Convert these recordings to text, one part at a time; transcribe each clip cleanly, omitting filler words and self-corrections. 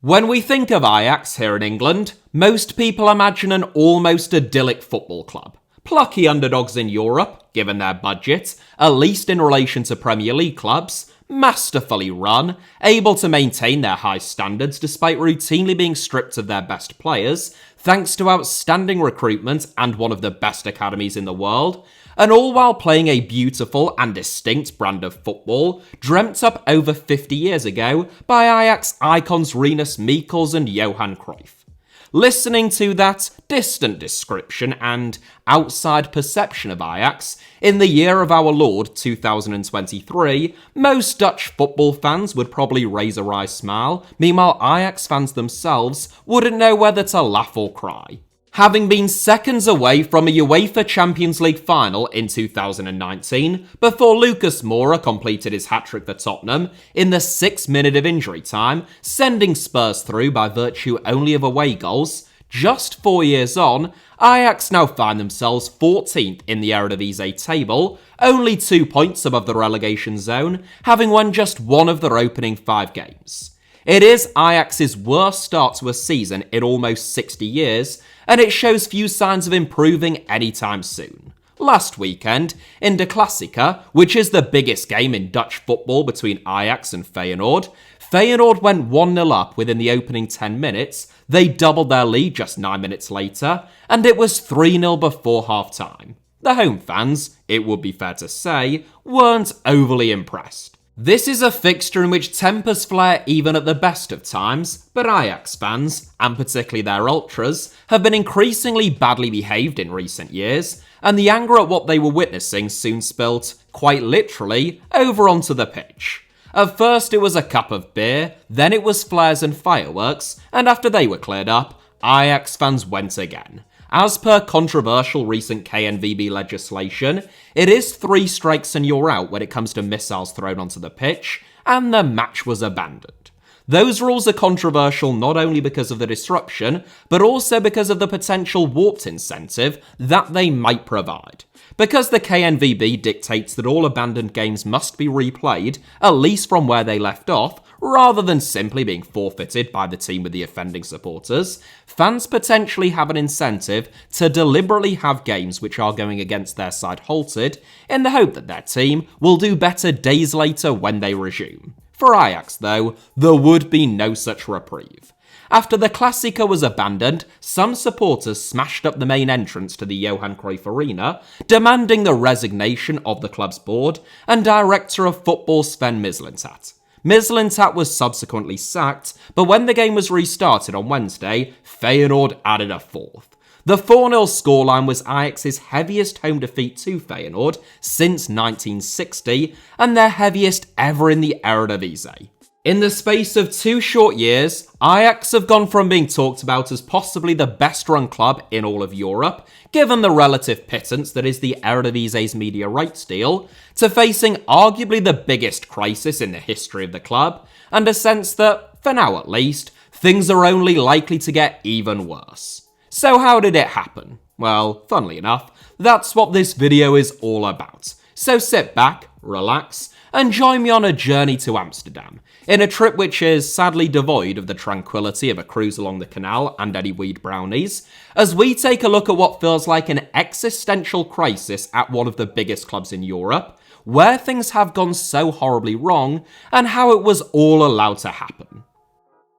When we think of Ajax here in England, most people imagine an almost idyllic football club. Plucky underdogs in Europe, given their budget, at least in relation to Premier League clubs, masterfully run, able to maintain their high standards despite routinely being stripped of their best players, thanks to outstanding recruitment and one of the best academies in the world, and all while playing a beautiful and distinct brand of football, dreamt up over 50 years ago by Ajax icons Rinus Michels and Johan Cruyff. Listening to that distant description and outside perception of Ajax in the year of our Lord 2023, most Dutch football fans would probably raise a wry smile, meanwhile Ajax fans themselves wouldn't know whether to laugh or cry. Having been seconds away from a UEFA Champions League final in 2019, before Lucas Moura completed his hat-trick for Tottenham in the 6th minute of injury time, sending Spurs through by virtue only of away goals, just 4 years on, Ajax now find themselves 14th in the Eredivisie table, only 2 points above the relegation zone, having won just one of their opening 5 games. It is Ajax's worst start to a season in almost 60 years, and it shows few signs of improving anytime soon. Last weekend, in the Klassieker, which is the biggest game in Dutch football between Ajax and Feyenoord, Feyenoord went 1-0 up within the opening 10 minutes, they doubled their lead just 9 minutes later, and it was 3-0 before half-time. The home fans, it would be fair to say, weren't overly impressed. This is a fixture in which tempers flare even at the best of times, but Ajax fans, and particularly their ultras, have been increasingly badly behaved in recent years, and the anger at what they were witnessing soon spilt, quite literally, over onto the pitch. At first it was a cup of beer, then it was flares and fireworks, and after they were cleared up, Ajax fans went again. As per controversial recent KNVB legislation, it is 3 strikes and you're out when it comes to missiles thrown onto the pitch, and the match was abandoned. Those rules are controversial not only because of the disruption, but also because of the potential warped incentive that they might provide. Because the KNVB dictates that all abandoned games must be replayed, at least from where they left off, rather than simply being forfeited by the team with the offending supporters, fans potentially have an incentive to deliberately have games which are going against their side halted, in the hope that their team will do better days later when they resume. For Ajax, though, there would be no such reprieve. After the Klassieker was abandoned, some supporters smashed up the main entrance to the Johan Cruyff Arena, demanding the resignation of the club's board and director of football Sven Mislintat. Mislintat was subsequently sacked, but when the game was restarted on Wednesday, Feyenoord added a 4th. The 4-0 scoreline was Ajax's heaviest home defeat to Feyenoord since 1960, and their heaviest ever in the Eredivisie. In the space of 2 short years, Ajax have gone from being talked about as possibly the best-run club in all of Europe, given the relative pittance that is the Eridivisie's media rights deal, to facing arguably the biggest crisis in the history of the club, and a sense that, for now at least, things are only likely to get even worse. So how did it happen? Well, funnily enough, that's what this video is all about. So sit back, relax, and join me on a journey to Amsterdam, in a trip which is sadly devoid of the tranquility of a cruise along the canal and any weed brownies, as we take a look at what feels like an existential crisis at one of the biggest clubs in Europe, where things have gone so horribly wrong, and how it was all allowed to happen.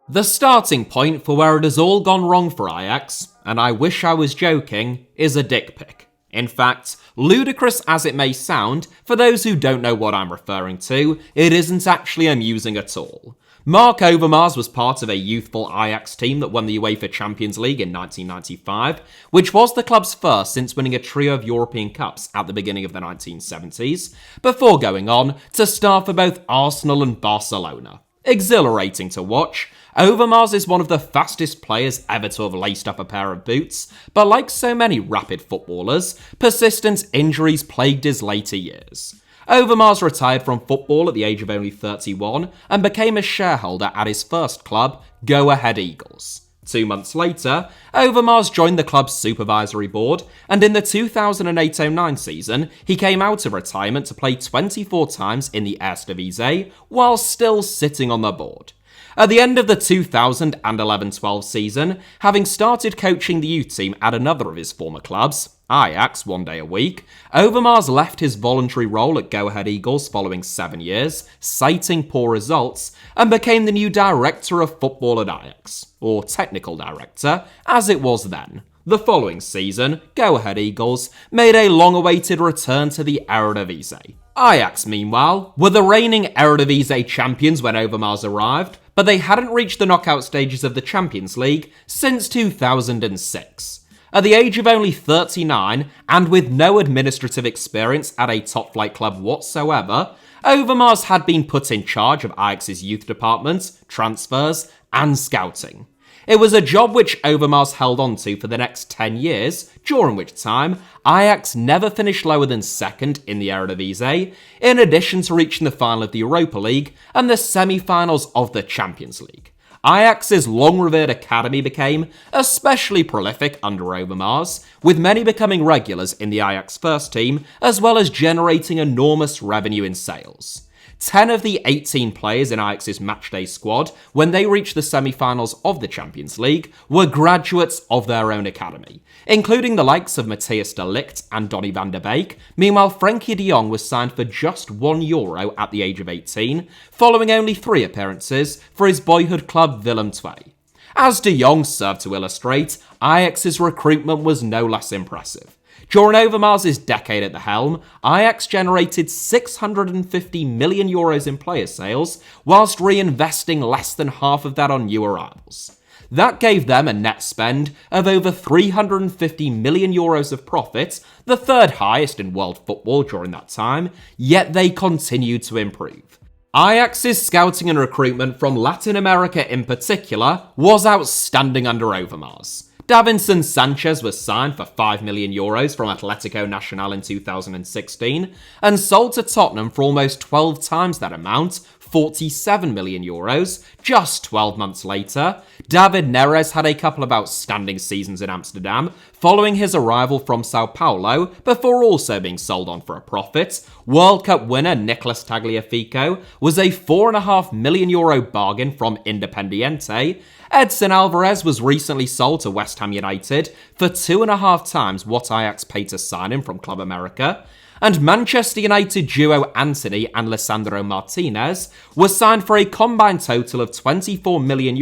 The starting point for where it has all gone wrong for Ajax, and I wish I was joking, is a dick pic. In fact, ludicrous as it may sound, for those who don't know what I'm referring to, it isn't actually amusing at all. Mark Overmars was part of a youthful Ajax team that won the UEFA Champions League in 1995, which was the club's first since winning a trio of European Cups at the beginning of the 1970s, before going on to star for both Arsenal and Barcelona. Exhilarating to watch, Overmars is one of the fastest players ever to have laced up a pair of boots, but like so many rapid footballers, persistent injuries plagued his later years. Overmars retired from football at the age of only 31 and became a shareholder at his first club, Go Ahead Eagles. 2 months later, Overmars joined the club's supervisory board, and in the 2008-09 season, he came out of retirement to play 24 times in the Eredivisie, while still sitting on the board. At the end of the 2011-12 season, having started coaching the youth team at another of his former clubs, Ajax, 1 day a week, Overmars left his voluntary role at Go Ahead Eagles following 7 years, citing poor results, and became the new director of football at Ajax, or technical director, as it was then. The following season, Go Ahead Eagles made a long-awaited return to the Eredivisie. Ajax, meanwhile, were the reigning Eredivisie champions when Overmars arrived, but they hadn't reached the knockout stages of the Champions League since 2006. At the age of only 39, and with no administrative experience at a top-flight club whatsoever, Overmars had been put in charge of Ajax's youth department, transfers, and scouting. It was a job which Overmars held on to for the next 10 years, during which time Ajax never finished lower than second in the Eredivisie, in addition to reaching the final of the Europa League and the semi-finals of the Champions League. Ajax's long-revered academy became especially prolific under Overmars, with many becoming regulars in the Ajax first team, as well as generating enormous revenue in sales. 10 of the 18 players in Ajax's matchday squad, when they reached the semi-finals of the Champions League, were graduates of their own academy, including the likes of Matthijs de Ligt and Donny van der Beek. Meanwhile, Frenkie de Jong was signed for just €1 at the age of 18, following only 3 appearances for his boyhood club Willem II. As de Jong served to illustrate, Ajax's recruitment was no less impressive. During Overmars' decade at the helm, Ajax generated €650 million in player sales, whilst reinvesting less than half of that on new arrivals. That gave them a net spend of over €350 million of profit, the third highest in world football during that time, yet they continued to improve. Ajax's scouting and recruitment from Latin America in particular was outstanding under Overmars. Davinson Sanchez was signed for €5 million from Atletico Nacional in 2016 and sold to Tottenham for almost 12 times that amount, €47 million, just 12 months later. David Neres had a couple of outstanding seasons in Amsterdam, following his arrival from Sao Paulo, before also being sold on for a profit. World Cup winner Nicolas Tagliafico was a €4.5 million bargain from Independiente. Edson Alvarez was recently sold to West Ham United for 2.5 times what Ajax paid to sign him from Club America. And Manchester United duo Antony and Lisandro Martinez were signed for a combined total of €24 million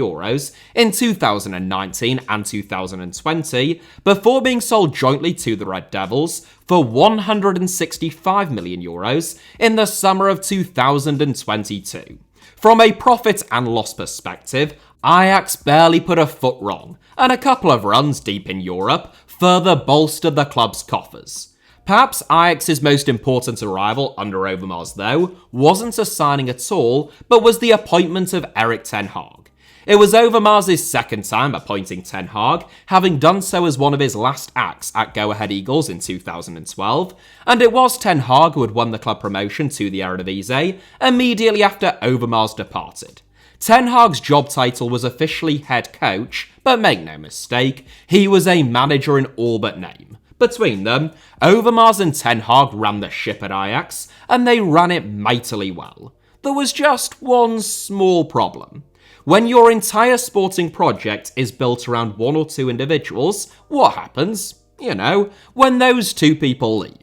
in 2019 and 2020, before being sold jointly to the Red Devils for €165 million in the summer of 2022. From a profit and loss perspective, Ajax barely put a foot wrong, and a couple of runs deep in Europe further bolstered the club's coffers. Perhaps Ajax's most important arrival under Overmars, though, wasn't a signing at all, but was the appointment of Erik ten Hag. It was Overmars' second time appointing ten Hag, having done so as one of his last acts at Go Ahead Eagles in 2012, and it was ten Hag who had won the club promotion to the Eredivisie immediately after Overmars departed. Ten Hag's job title was officially head coach, but make no mistake, he was a manager in all but name. Between them, Overmars and ten Hag ran the ship at Ajax, and they ran it mightily well. There was just one small problem. When your entire sporting project is built around 1 or 2 individuals, what happens? When those 2 people leave.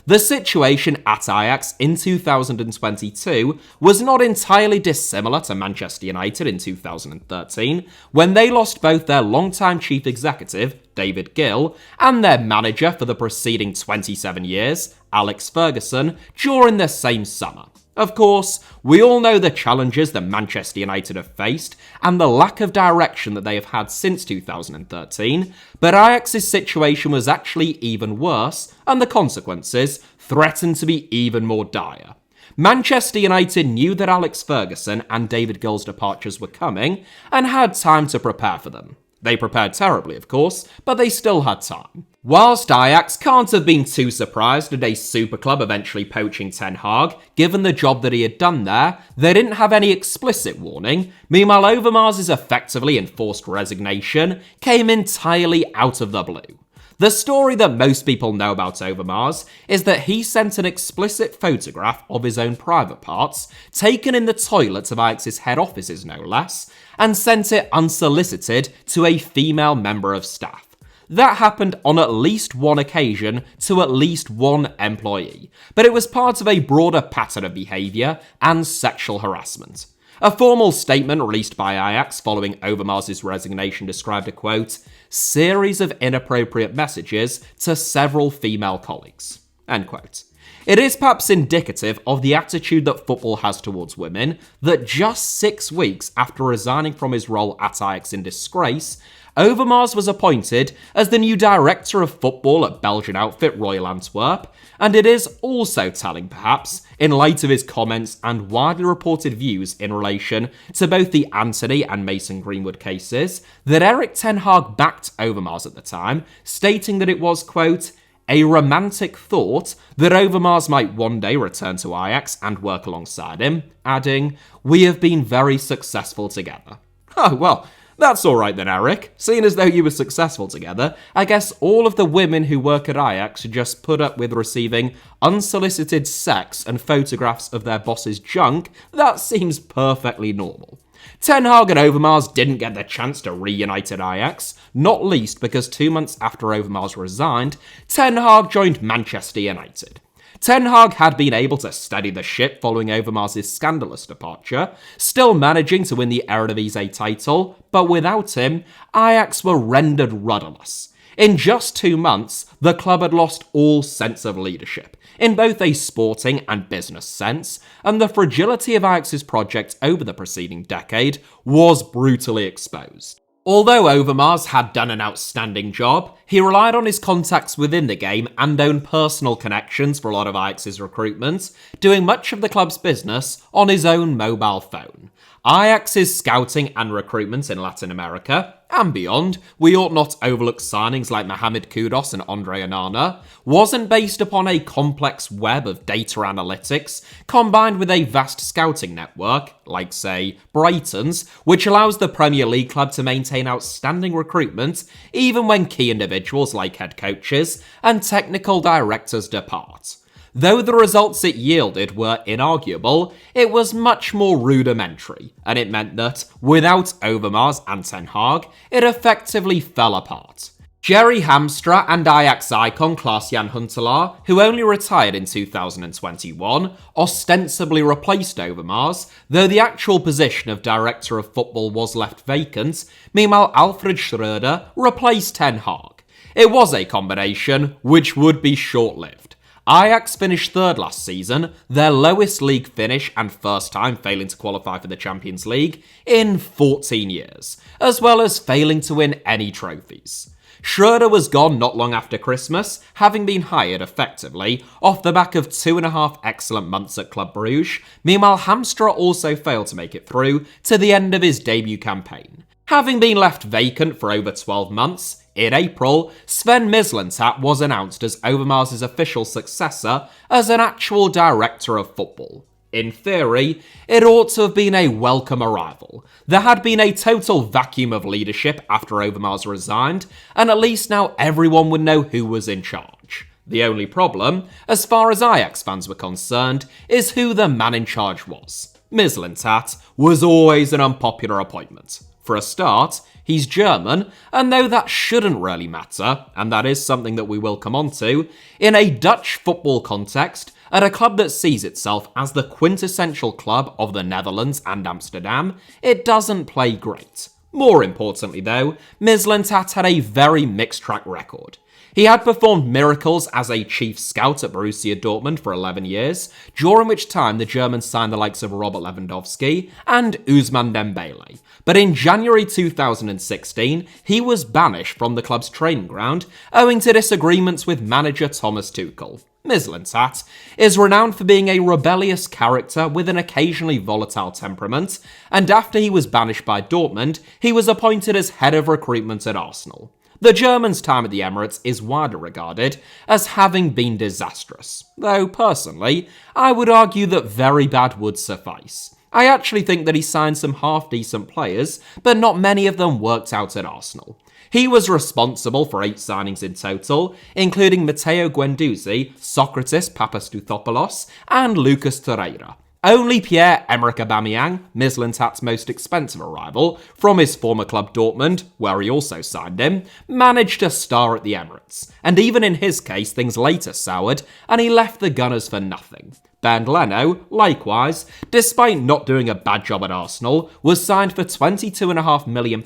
The situation at Ajax in 2022 was not entirely dissimilar to Manchester United in 2013, when they lost both their longtime chief executive, David Gill, and their manager for the preceding 27 years, Alex Ferguson, during the same summer. Of course, we all know the challenges that Manchester United have faced and the lack of direction that they have had since 2013, but Ajax's situation was actually even worse, and the consequences threatened to be even more dire. Manchester United knew that Alex Ferguson and David Gill's departures were coming and had time to prepare for them. They prepared terribly, of course, but they still had time. Whilst Ajax can't have been too surprised at a super club eventually poaching Ten Hag, given the job that he had done there, they didn't have any explicit warning. Meanwhile, Overmars' effectively enforced resignation came entirely out of the blue. The story that most people know about Overmars is that he sent an explicit photograph of his own private parts, taken in the toilets of Ajax's head offices no less, and sent it unsolicited to a female member of staff. That happened on at least one occasion to at least one employee, but it was part of a broader pattern of behaviour and sexual harassment. A formal statement released by Ajax following Overmars' resignation described a, quote, series of inappropriate messages to several female colleagues, end quote. It is perhaps indicative of the attitude that football has towards women that just 6 weeks after resigning from his role at Ajax in disgrace, Overmars was appointed as the new director of football at Belgian outfit Royal Antwerp, and it is also telling perhaps, in light of his comments and widely reported views in relation to both the Anthony and Mason Greenwood cases, that Erik ten Hag backed Overmars at the time, stating that it was, quote, a romantic thought that Overmars might one day return to Ajax and work alongside him, adding, we have been very successful together. Oh, well, that's alright then, Erik. Seeing as though you were successful together, I guess all of the women who work at Ajax should just put up with receiving unsolicited sex and photographs of their boss's junk. That seems perfectly normal. Ten Hag and Overmars didn't get the chance to reunite at Ajax, not least because 2 months after Overmars resigned, Ten Hag joined Manchester United. Ten Hag had been able to steady the ship following Overmars' scandalous departure, still managing to win the Eredivisie title, but without him, Ajax were rendered rudderless. In just 2 months, the club had lost all sense of leadership, in both a sporting and business sense, and the fragility of Ajax's project over the preceding decade was brutally exposed. Although Overmars had done an outstanding job, he relied on his contacts within the game and owned personal connections for a lot of Ajax's recruitment, doing much of the club's business on his own mobile phone. Ajax's scouting and recruitment in Latin America, and beyond, we ought not overlook signings like Mohamed Kudus and Andre Onana, wasn't based upon a complex web of data analytics combined with a vast scouting network, like say Brighton's, which allows the Premier League club to maintain outstanding recruitment even when key individuals like head coaches and technical directors depart. Though the results it yielded were inarguable, it was much more rudimentary, and it meant that, without Overmars and Ten Hag, it effectively fell apart. Jerry Hamstra and Ajax icon Klaas-Jan Huntelaar, who only retired in 2021, ostensibly replaced Overmars, though the actual position of director of football was left vacant. Meanwhile, Alfred Schreuder replaced Ten Hag. It was a combination which would be short-lived. Ajax finished third last season, their lowest league finish and first time failing to qualify for the Champions League in 14 years, as well as failing to win any trophies. Schreuder was gone not long after Christmas, having been hired effectively off the back of 2.5 excellent months at Club Brugge. Meanwhile, Hamstra also failed to make it through to the end of his debut campaign. Having been left vacant for over 12 months, in April, Sven Mislintat was announced as Overmars' official successor as an actual director of football. In theory, it ought to have been a welcome arrival. There had been a total vacuum of leadership after Overmars resigned, and at least now everyone would know who was in charge. The only problem, as far as Ajax fans were concerned, is who the man in charge was. Mislintat was always an unpopular appointment. For a start, he's German, and though that shouldn't really matter, and that is something that we will come on to, in a Dutch football context, at a club that sees itself as the quintessential club of the Netherlands and Amsterdam, it doesn't play great. More importantly though, Mislintat had a very mixed track record. He had performed miracles as a chief scout at Borussia Dortmund for 11 years, during which time the Germans signed the likes of Robert Lewandowski and Ousmane Dembele. But in January 2016, he was banished from the club's training ground owing to disagreements with manager Thomas Tuchel. Mislintat is renowned for being a rebellious character with an occasionally volatile temperament, and after he was banished by Dortmund, he was appointed as head of recruitment at Arsenal. The German's time at the Emirates is widely regarded as having been disastrous, though personally, I would argue that very bad would suffice. I actually think that he signed some half-decent players, but not many of them worked out at Arsenal. He was responsible for 8 signings in total, including Matteo Guendouzi, Socrates Papastathopoulos, and Lucas Torreira. Only Pierre-Emerick Aubameyang, Mislintat's most expensive arrival, from his former club Dortmund, where he also signed him, managed to star at the Emirates. And even in his case, things later soured, and he left the Gunners for nothing. Bernd Leno, likewise, despite not doing a bad job at Arsenal, was signed for £22.5 million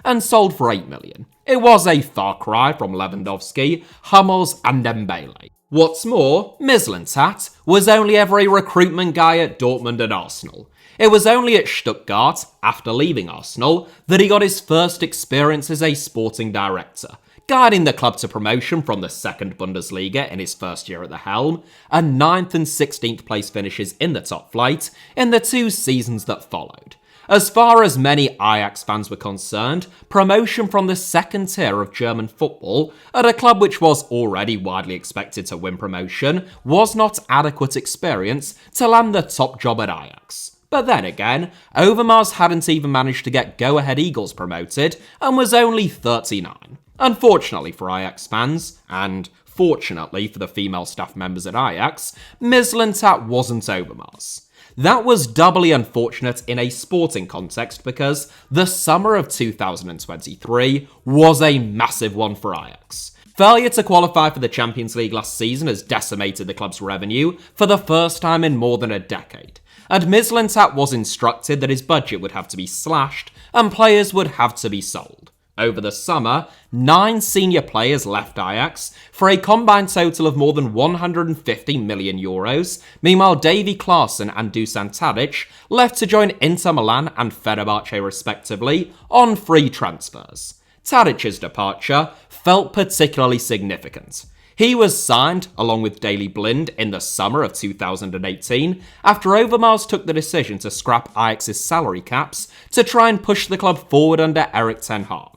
and sold for £8 million. It was a far cry from Lewandowski, Hummels and Dembele. What's more, Mislintat was only ever a recruitment guy at Dortmund and Arsenal. It was only at Stuttgart, after leaving Arsenal, that he got his first experience as a sporting director, guiding the club to promotion from the second Bundesliga in his first year at the helm, and 9th and 16th place finishes in the top flight in the 2 seasons that followed. As far as many Ajax fans were concerned, promotion from the second tier of German football at a club which was already widely expected to win promotion was not adequate experience to land the top job at Ajax. But then again, Overmars hadn't even managed to get Go Ahead Eagles promoted and was only 39. Unfortunately for Ajax fans, and fortunately for the female staff members at Ajax, Mislintat wasn't Overmars. That was doubly unfortunate in a sporting context because the summer of 2023 was a massive one for Ajax. Failure to qualify for the Champions League last season has decimated the club's revenue for the first time in more than a decade, and Mislintat was instructed that his budget would have to be slashed and players would have to be sold. Over the summer, 9 senior players left Ajax for a combined total of more than €150 million. Meanwhile, Davy Klaassen and Dusan Tadic left to join Inter Milan and Fenerbahce respectively on free transfers. Tadic's departure felt particularly significant. He was signed, along with Daley Blind, in the summer of 2018, after Overmars took the decision to scrap Ajax's salary caps to try and push the club forward under Erik ten Hag.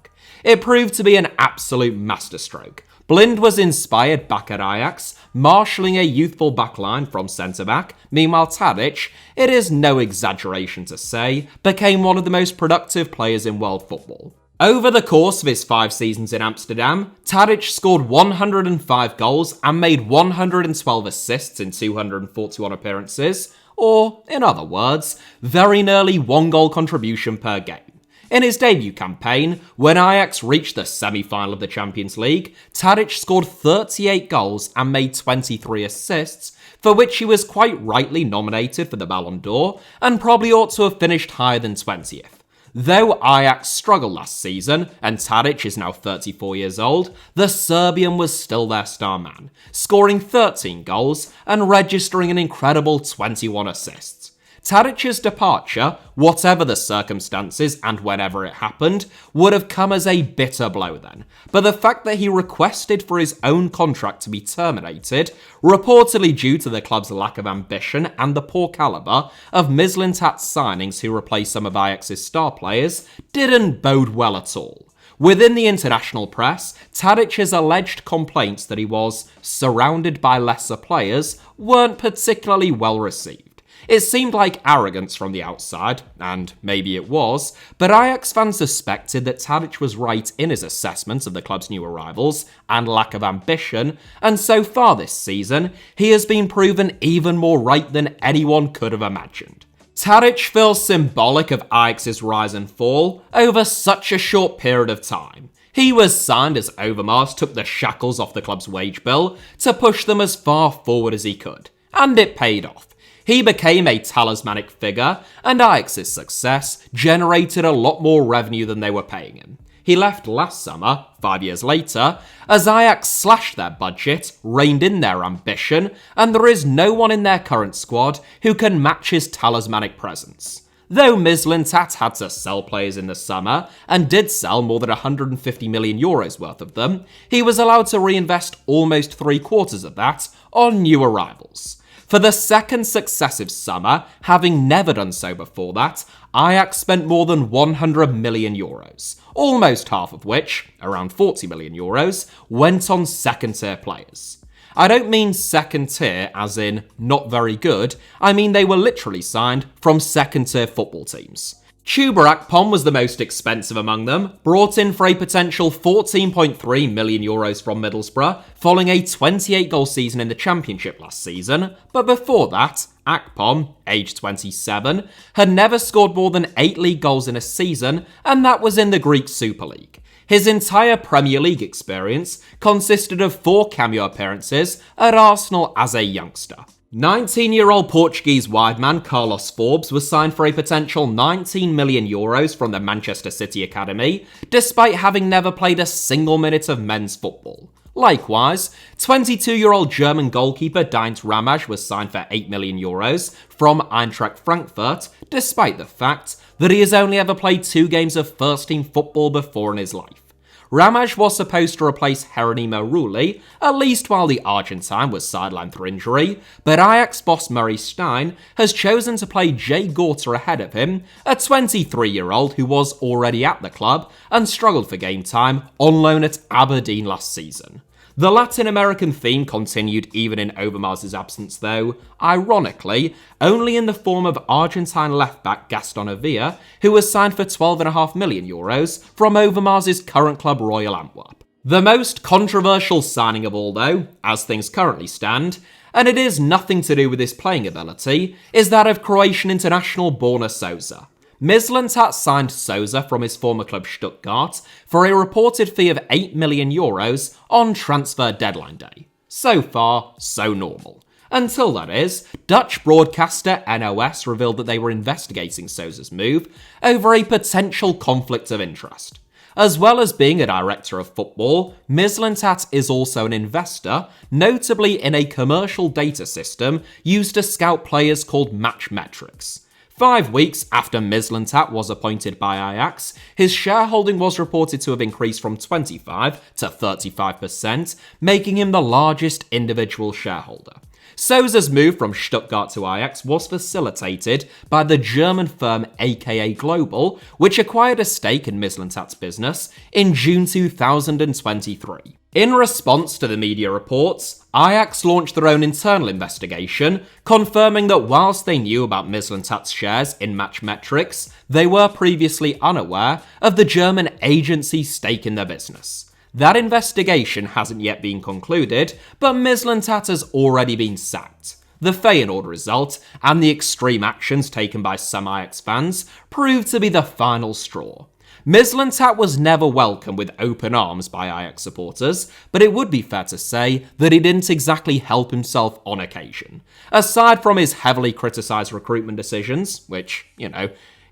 It proved to be an absolute masterstroke. Blind was inspired back at Ajax, marshalling a youthful backline from centre-back. Meanwhile, Tadic, it is no exaggeration to say, became one of the most productive players in world football. Over the course of his 5 seasons in Amsterdam, Tadic scored 105 goals and made 112 assists in 241 appearances, or, in other words, very nearly 1 goal contribution per game. In his debut campaign, when Ajax reached the semi-final of the Champions League, Tadic scored 38 goals and made 23 assists, for which he was quite rightly nominated for the Ballon d'Or and probably ought to have finished higher than 20th. Though Ajax struggled last season, and Tadic is now 34 years old, the Serbian was still their star man, scoring 13 goals and registering an incredible 21 assists. Tadic's departure, whatever the circumstances and whenever it happened, would have come as a bitter blow then. But the fact that he requested for his own contract to be terminated, reportedly due to the club's lack of ambition and the poor calibre of Mislintat's signings who replaced some of Ajax's star players, didn't bode well at all. Within the international press, Tadic's alleged complaints that he was surrounded by lesser players weren't particularly well received. It seemed like arrogance from the outside, and maybe it was, but Ajax fans suspected that Tadic was right in his assessment of the club's new arrivals and lack of ambition, and so far this season, he has been proven even more right than anyone could have imagined. Tadic feels symbolic of Ajax's rise and fall over such a short period of time. He was signed as Overmars took the shackles off the club's wage bill to push them as far forward as he could, and it paid off. He became a talismanic figure, and Ajax's success generated a lot more revenue than they were paying him. He left last summer, 5 years later, as Ajax slashed their budget, reined in their ambition, and there is no one in their current squad who can match his talismanic presence. Though Mislintat had to sell players in the summer, and did sell more than €150 million worth of them, he was allowed to reinvest almost 3/4 of that on new arrivals. For the second successive summer, having never done so before that, Ajax spent more than €100 million, almost half of which, around €40 million, went on second-tier players. I don't mean second tier as in not very good, I mean they were literally signed from second tier football teams. Chuba Akpom was the most expensive among them, brought in for a potential €14.3 million from Middlesbrough, following a 28-goal season in the Championship last season, but before that, Akpom, aged 27, had never scored more than 8 league goals in a season, and that was in the Greek Super League. His entire Premier League experience consisted of 4 cameo appearances at Arsenal as a youngster. 19-year-old Portuguese wideman Carlos Forbes was signed for a potential €19 million from the Manchester City Academy, despite having never played a single minute of men's football. Likewise, 22-year-old German goalkeeper Dient Ramaj was signed for €8 million from Eintracht Frankfurt, despite the fact that he has only ever played 2 games of first-team football before in his life. Ramaj was supposed to replace Geronimo Rulli, at least while the Argentine was sidelined for injury, but Ajax boss Murray Stein has chosen to play Jay Gorter ahead of him, a 23-year-old who was already at the club and struggled for game time on loan at Aberdeen last season. The Latin American theme continued even in Overmars' absence though, ironically, only in the form of Argentine left-back Gaston Avila, who was signed for €12.5 million from Overmars' current club Royal Antwerp. The most controversial signing of all though, as things currently stand, and it is nothing to do with his playing ability, is that of Croatian international Borna Sosa. Mislintat signed Sosa from his former club Stuttgart for a reported fee of €8 million on transfer deadline day. So far, so normal. Until that is, Dutch broadcaster NOS revealed that they were investigating Sosa's move over a potential conflict of interest. As well as being a director of football, Mislintat is also an investor, notably in a commercial data system used to scout players called Matchmetrics. 5 weeks after Mislintat was appointed by Ajax, his shareholding was reported to have increased from 25 to 35%, making him the largest individual shareholder. Sosa's move from Stuttgart to Ajax was facilitated by the German firm aka Global, which acquired a stake in Mislintat's business in June 2023. In response to the media reports, Ajax launched their own internal investigation, confirming that whilst they knew about Mislintat's shares in Matchmetrics, they were previously unaware of the German agency's stake in their business. That investigation hasn't yet been concluded, but Mislintat has already been sacked. The Feyenoord result and the extreme actions taken by some Ajax fans proved to be the final straw. Mislintat was never welcomed with open arms by Ajax supporters, but it would be fair to say that he didn't exactly help himself on occasion. Aside from his heavily criticised recruitment decisions, which,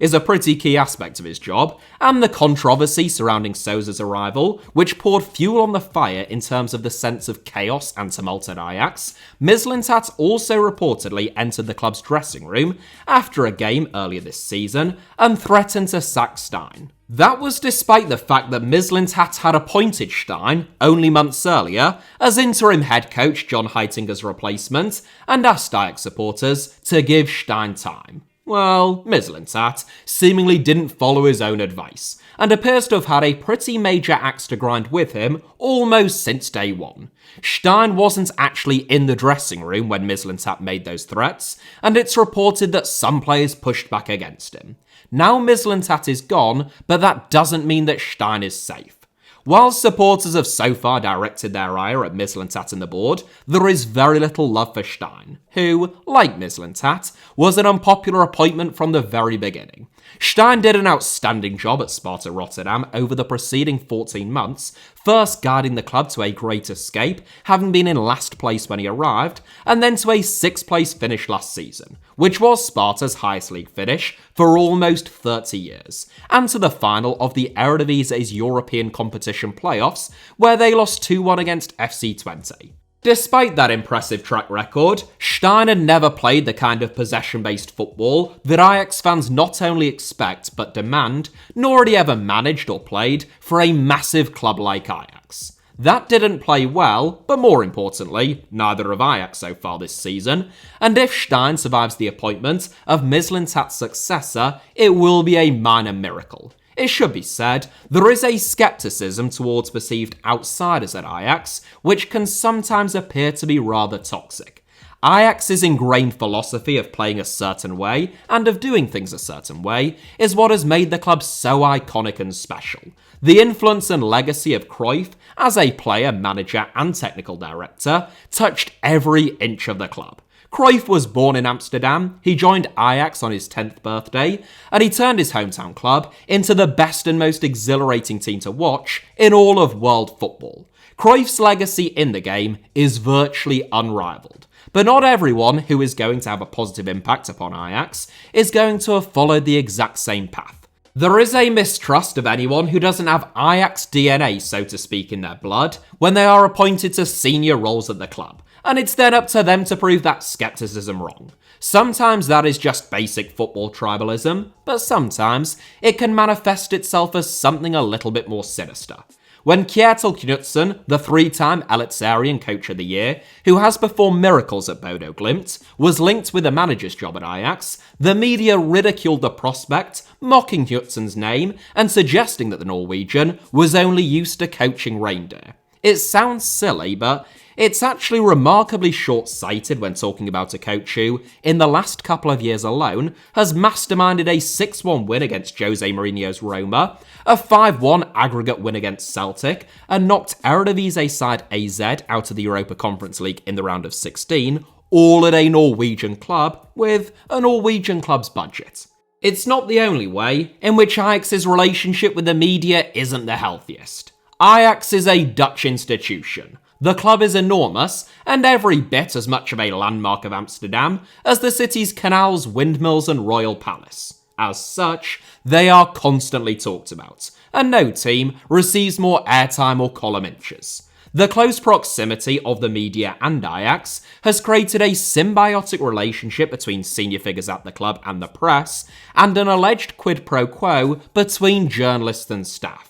is a pretty key aspect of his job, and the controversy surrounding Sosa's arrival, which poured fuel on the fire in terms of the sense of chaos and tumult at Ajax, Mislintat also reportedly entered the club's dressing room after a game earlier this season and threatened to sack Stein. That was despite the fact that Mislintat had appointed Stein only months earlier as interim head coach John Heitinger's replacement and asked Ajax supporters to give Stein time. Well, Mislintat seemingly didn't follow his own advice, and appears to have had a pretty major axe to grind with him almost since day one. Stein wasn't actually in the dressing room when Mislintat made those threats, and it's reported that some players pushed back against him. Now Mislintat is gone, but that doesn't mean that Stein is safe. While supporters have so far directed their ire at Mislintat and the board, there is very little love for Stein, who, like Mislintat, was an unpopular appointment from the very beginning. Stein did an outstanding job at Sparta Rotterdam over the preceding 14 months, first guiding the club to a great escape, having been in last place when he arrived, and then to a 6th place finish last season, which was Sparta's highest league finish for almost 30 years, and to the final of the Eredivisie's European competition playoffs, where they lost 2-1 against FC Twente. Despite that impressive track record, Stein had never played the kind of possession-based football that Ajax fans not only expect but demand, nor had he ever managed or played for a massive club like Ajax. That didn't play well, but more importantly, neither have Ajax so far this season, and if Stein survives the appointment of Mislintat's successor, it will be a minor miracle. It should be said, there is a skepticism towards perceived outsiders at Ajax, which can sometimes appear to be rather toxic. Ajax's ingrained philosophy of playing a certain way and of doing things a certain way is what has made the club so iconic and special. The influence and legacy of Cruyff as a player, manager and technical director touched every inch of the club. Cruyff was born in Amsterdam, he joined Ajax on his 10th birthday, and he turned his hometown club into the best and most exhilarating team to watch in all of world football. Cruyff's legacy in the game is virtually unrivaled. But not everyone who is going to have a positive impact upon Ajax is going to have followed the exact same path. There is a mistrust of anyone who doesn't have Ajax DNA, so to speak, in their blood when they are appointed to senior roles at the club, and it's then up to them to prove that skepticism wrong. Sometimes that is just basic football tribalism, but sometimes it can manifest itself as something a little bit more sinister. When Kjetil Knutsen, the 3-time Elitserien Coach of the Year, who has performed miracles at Bodo Glimt, was linked with a manager's job at Ajax, the media ridiculed the prospect, mocking Knutsen's name and suggesting that the Norwegian was only used to coaching reindeer. It sounds silly, but it's actually remarkably short-sighted when talking about a coach who, in the last couple of years alone, has masterminded a 6-1 win against Jose Mourinho's Roma, a 5-1 aggregate win against Celtic, and knocked Eredivisie side AZ out of the Europa Conference League in the round of 16, all at a Norwegian club with a Norwegian club's budget. It's not the only way in which Ajax's relationship with the media isn't the healthiest. Ajax is a Dutch institution. The club is enormous, and every bit as much of a landmark of Amsterdam as the city's canals, windmills, and royal palace. As such, they are constantly talked about, and no team receives more airtime or column inches. The close proximity of the media and Ajax has created a symbiotic relationship between senior figures at the club and the press, and an alleged quid pro quo between journalists and staff.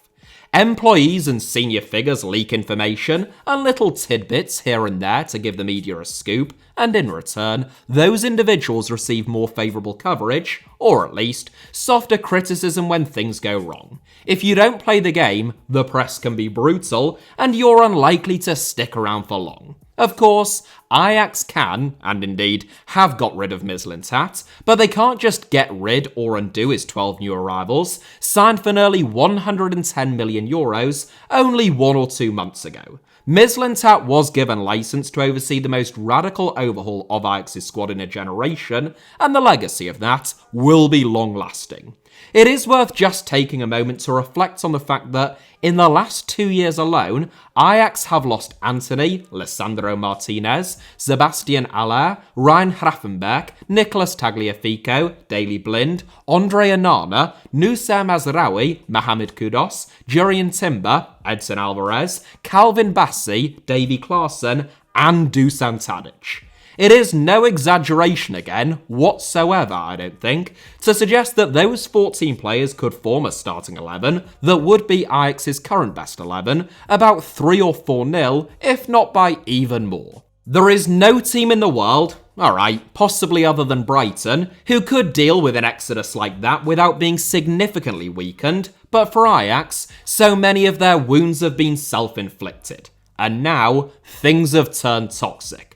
Employees and senior figures leak information and little tidbits here and there to give the media a scoop, and in return, those individuals receive more favourable coverage, or at least, softer criticism when things go wrong. If you don't play the game, the press can be brutal, and you're unlikely to stick around for long. Of course, Ajax can, and indeed have got rid of Mislintat, but they can't just get rid or undo his 12 new arrivals, signed for nearly €110 million only 1 or 2 months ago. Mislintat was given license to oversee the most radical overhaul of Ajax's squad in a generation, and the legacy of that will be long-lasting. It is worth just taking a moment to reflect on the fact that in the last 2 years alone, Ajax have lost Anthony, Lisandro Martinez, Sebastian Aller, Ryan Gravenberch, Nicolas Tagliafico, Daley Blind, Andre Onana, Nusser Mazraoui, Mohamed Kudus, Jurrien Timber, Edson Alvarez, Calvin Bassey, Davy Klaassen, and Dusan Tadic. It is no exaggeration again, whatsoever, I don't think, to suggest that those 14 players could form a starting 11 that would be Ajax's current best 11 about 3 or 4-0, if not by even more. There is no team in the world, alright, possibly other than Brighton, who could deal with an exodus like that without being significantly weakened, but for Ajax, so many of their wounds have been self-inflicted. And now, things have turned toxic.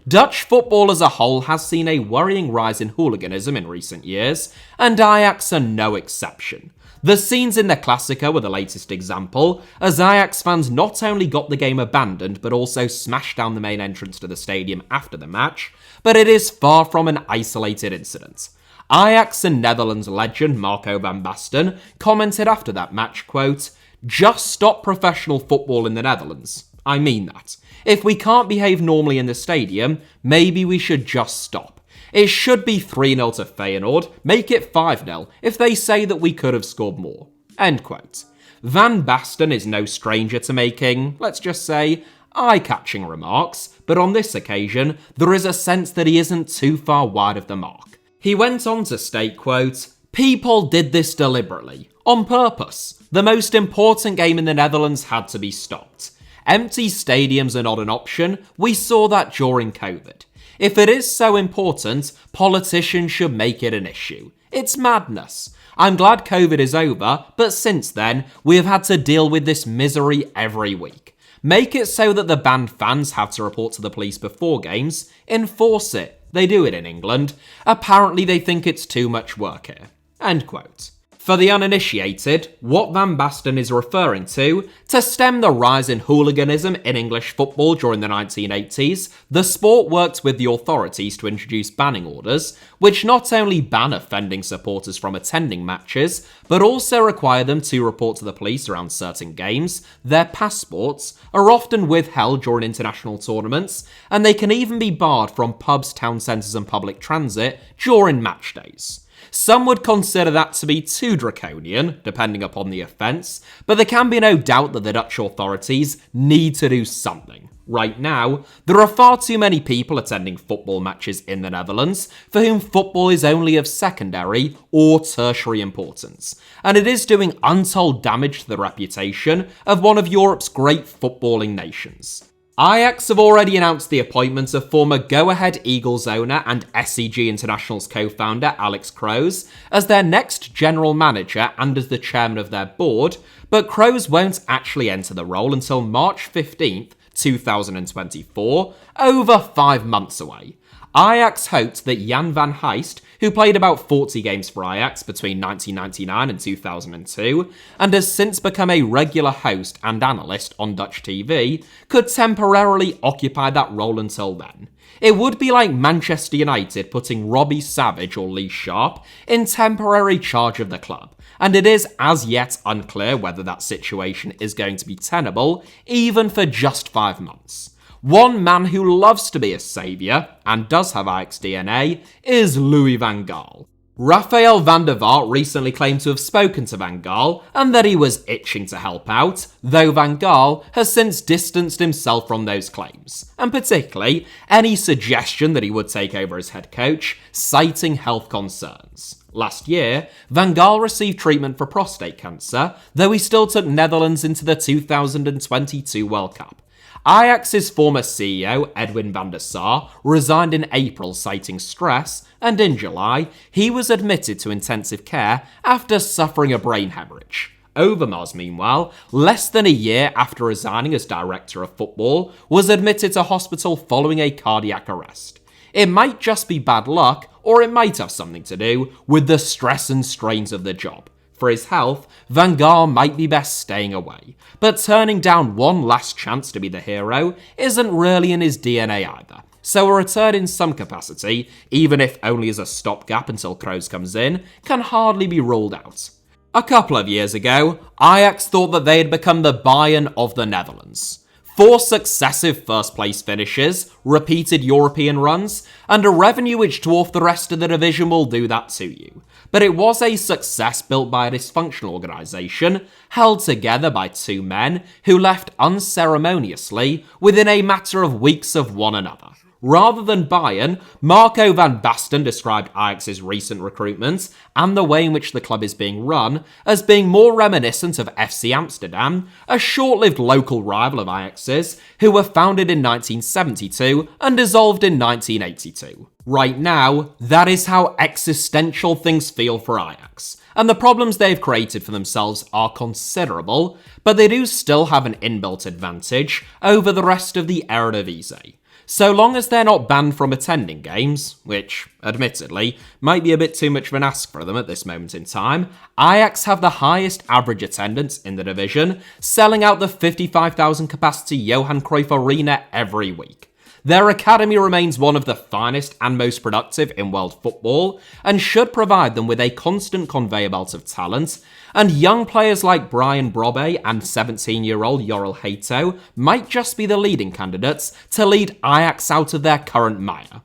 Dutch football as a whole has seen a worrying rise in hooliganism in recent years, and Ajax are no exception. The scenes in the Klassieker were the latest example, as Ajax fans not only got the game abandoned but also smashed down the main entrance to the stadium after the match, but it is far from an isolated incident. Ajax and Netherlands legend Marco van Basten commented after that match, quote, "Just stop professional football in the Netherlands. I mean that. If we can't behave normally in the stadium, maybe we should just stop. It should be 3-0 to Feyenoord, make it 5-0 if they say that we could have scored more." End quote. Van Basten is no stranger to making, let's just say, eye-catching remarks, but on this occasion, there is a sense that he isn't too far wide of the mark. He went on to state, quote, "People did this deliberately, on purpose. The most important game in the Netherlands had to be stopped. Empty stadiums are not an option. We saw that during COVID. If it is so important, politicians should make it an issue. It's madness. I'm glad COVID is over, but since then, we have had to deal with this misery every week. Make it so that the banned fans have to report to the police before games. Enforce it. They do it in England. Apparently they think it's too much work here." End quote. For the uninitiated, what Van Basten is referring to stem the rise in hooliganism in English football during the 1980s, the sport worked with the authorities to introduce banning orders, which not only ban offending supporters from attending matches, but also require them to report to the police around certain games. Their passports are often withheld during international tournaments, and they can even be barred from pubs, town centres and public transit during match days. Some would consider that to be too draconian, depending upon the offence, but there can be no doubt that the Dutch authorities need to do something. Right now, there are far too many people attending football matches in the Netherlands for whom football is only of secondary or tertiary importance, and it is doing untold damage to the reputation of one of Europe's great footballing nations. Ajax have already announced the appointment of former Go Ahead Eagles owner and SCG International's co-founder Alex Kroes as their next general manager and as the chairman of their board, but Kroes won't actually enter the role until March 15th, 2024, over 5 months away. Ajax hoped that Jan van Heist, who played about 40 games for Ajax between 1999 and 2002, and has since become a regular host and analyst on Dutch TV, could temporarily occupy that role until then. It would be like Manchester United putting Robbie Savage or Lee Sharp in temporary charge of the club, and it is as yet unclear whether that situation is going to be tenable, even for just 5 months. One man who loves to be a saviour, and does have Ajax DNA, is Louis van Gaal. Rafael van der Vaart recently claimed to have spoken to Van Gaal and that he was itching to help out, though Van Gaal has since distanced himself from those claims, and particularly any suggestion that he would take over as head coach, citing health concerns. Last year, Van Gaal received treatment for prostate cancer, though he still took Netherlands into the 2022 World Cup. Ajax's former CEO, Edwin van der Sar, resigned in April citing stress, and in July, he was admitted to intensive care after suffering a brain hemorrhage. Overmars, meanwhile, less than a year after resigning as director of football, was admitted to hospital following a cardiac arrest. It might just be bad luck, or it might have something to do with the stress and strains of the job. For his health, Van Gaal might be best staying away, but turning down one last chance to be the hero isn't really in his DNA either. So a return in some capacity, even if only as a stopgap until Kroes comes in, can hardly be ruled out. A couple of years ago, Ajax thought that they had become the Bayern of the Netherlands. 4 successive first-place finishes, repeated European runs, and a revenue which dwarfed the rest of the division will do that to you. But it was a success built by a dysfunctional organisation, held together by 2 men who left unceremoniously within a matter of weeks of one another. Rather than Bayern, Marco van Basten described Ajax's recent recruitment and the way in which the club is being run as being more reminiscent of FC Amsterdam, a short-lived local rival of Ajax's, who were founded in 1972 and dissolved in 1982. Right now, that is how existential things feel for Ajax, and the problems they've created for themselves are considerable, but they do still have an inbuilt advantage over the rest of the Eredivisie. So long as they're not banned from attending games, which, admittedly, might be a bit too much of an ask for them at this moment in time, Ajax have the highest average attendance in the division, selling out the 55,000 capacity Johan Cruyff Arena every week. Their academy remains one of the finest and most productive in world football, and should provide them with a constant conveyor belt of talent, and young players like Brian Brobbey and 17-year-old Jorrel Hato might just be the leading candidates to lead Ajax out of their current mire.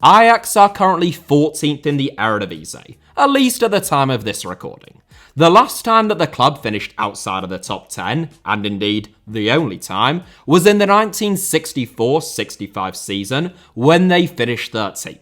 Ajax are currently 14th in the Eredivisie, at least at the time of this recording. The last time that the club finished outside of the top 10, and indeed the only time, was in the 1964-65 season when they finished 13th.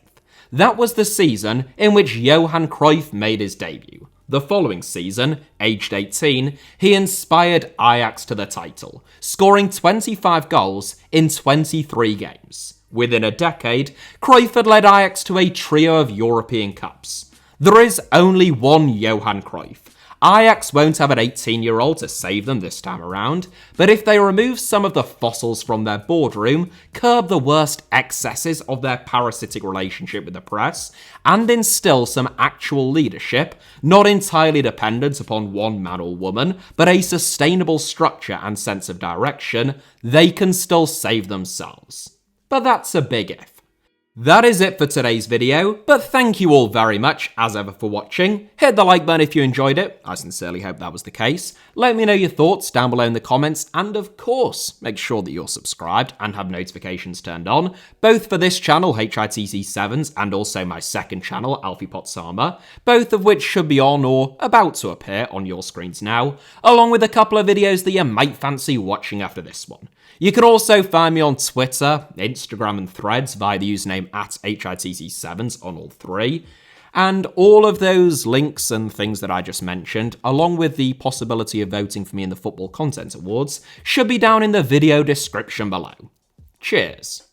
That was the season in which Johan Cruyff made his debut. The following season, aged 18, he inspired Ajax to the title, scoring 25 goals in 23 games. Within a decade, Cruyff had led Ajax to a trio of European Cups. There is only one Johan Cruyff. Ajax won't have an 18-year-old to save them this time around, but if they remove some of the fossils from their boardroom, curb the worst excesses of their parasitic relationship with the press, and instill some actual leadership, not entirely dependent upon one man or woman, but a sustainable structure and sense of direction, they can still save themselves. But that's a big if. That is it for today's video, but thank you all very much, as ever, for watching. Hit the like button if you enjoyed it. I sincerely hope that was the case. Let me know your thoughts down below in the comments, and of course, make sure that you're subscribed and have notifications turned on, both for this channel, HITC Sevens, and also my second channel, Alfie Potsama, both of which should be on or about to appear on your screens now, along with a couple of videos that you might fancy watching after this one. You can also find me on Twitter, Instagram, and Threads via the username @HITC Sevens on all three. And all of those links and things that I just mentioned, along with the possibility of voting for me in the Football Content Awards, should be down in the video description below. Cheers.